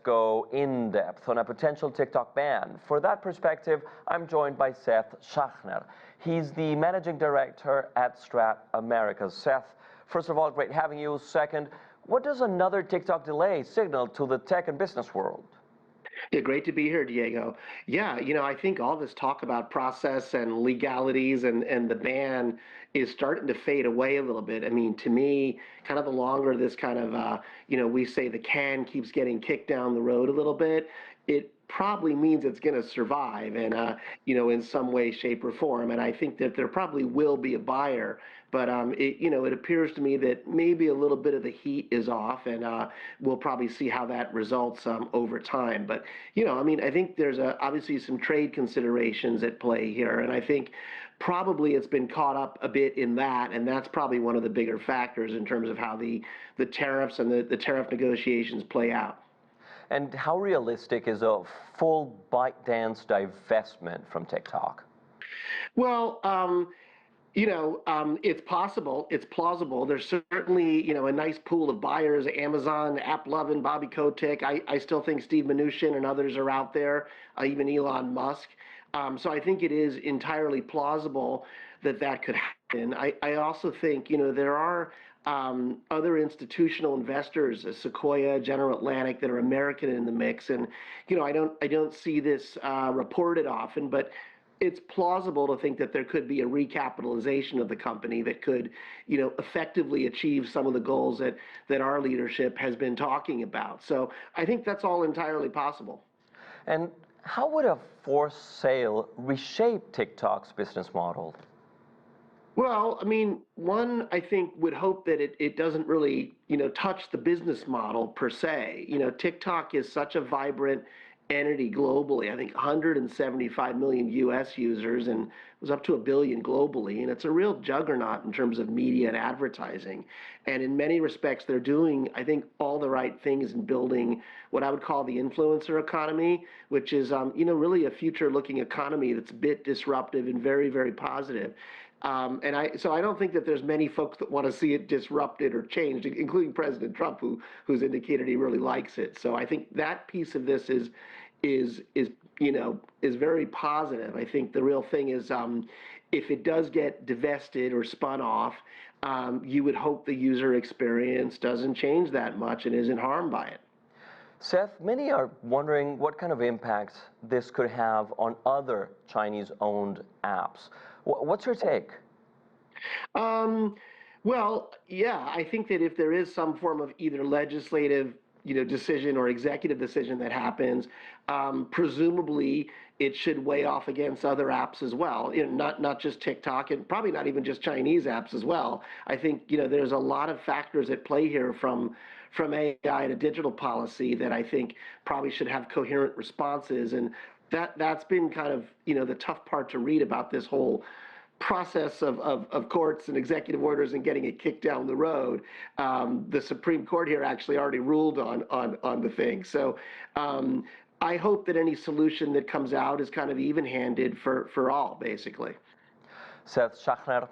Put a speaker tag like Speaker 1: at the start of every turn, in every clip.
Speaker 1: go in depth on a potential TikTok ban. For that perspective, I'm joined by Seth Schachner. He's the managing director at Strat Americas. Seth, first of all, great having you. Second, what does another TikTok delay signal to the tech and business world?
Speaker 2: Yeah, great to be here, Diego. Yeah, I think all this talk about process and legalities and the ban is starting to fade away a little bit. I mean, to me, kind of the longer this kind of, we say the can keeps getting kicked down the road a little bit, it probably means it's going to survive and, in some way, shape, or form. And I think that there probably will be a buyer, but it appears to me that maybe a little bit of the heat is off, and we'll probably see how that results over time. But I think there's obviously some trade considerations at play here, and I think probably it's been caught up a bit in that, and that's probably one of the bigger factors in terms of how the tariffs and the tariff negotiations play out.
Speaker 1: And how realistic is a full ByteDance divestment from TikTok?
Speaker 2: Well, it's possible. It's plausible. There's certainly, a nice pool of buyers, Amazon, AppLovin, Bobby Kotick. I still think Steve Mnuchin and others are out there, even Elon Musk. So I think it is entirely plausible that could happen. I also think, there are other institutional investors, Sequoia, General Atlantic, that are American in the mix. And, I don't see this reported often, but it's plausible to think that there could be a recapitalization of the company that could, effectively achieve some of the goals that our leadership has been talking about. So I think that's all entirely possible.
Speaker 1: And how would a forced sale reshape TikTok's business model?
Speaker 2: Well, one, I think, would hope that it doesn't really, touch the business model per se. TikTok is such a vibrant entity globally. I think 175 million US users, and it was up to 1 billion globally. And it's a real juggernaut in terms of media and advertising. And in many respects, they're doing, I think, all the right things in building what I would call the influencer economy, which is, really a future-looking economy that's a bit disruptive and very, very positive. So I don't think that there's many folks that want to see it disrupted or changed, including President Trump, who's indicated he really likes it. So I think that piece of this is very positive. I think the real thing is, if it does get divested or spun off, you would hope the user experience doesn't change that much and isn't harmed by it.
Speaker 1: Seth, many are wondering what kind of impact this could have on other Chinese-owned apps. What's your take?
Speaker 2: Well, yeah, I think that if there is some form of either legislative, decision or executive decision that happens, presumably it should weigh off against other apps as well. Not just TikTok, and probably not even just Chinese apps as well. I think there's a lot of factors at play here, from AI to digital policy, that I think probably should have coherent responses. And that's been kind of the tough part to read about this whole process of courts and executive orders and getting it kicked down the road. The Supreme Court here actually already ruled on the thing. So I hope that any solution that comes out is kind of even-handed for all, basically.
Speaker 1: Seth Schachner,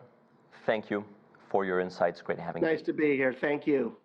Speaker 1: thank you for your insights. Great having you.
Speaker 2: Nice to be here. Thank you.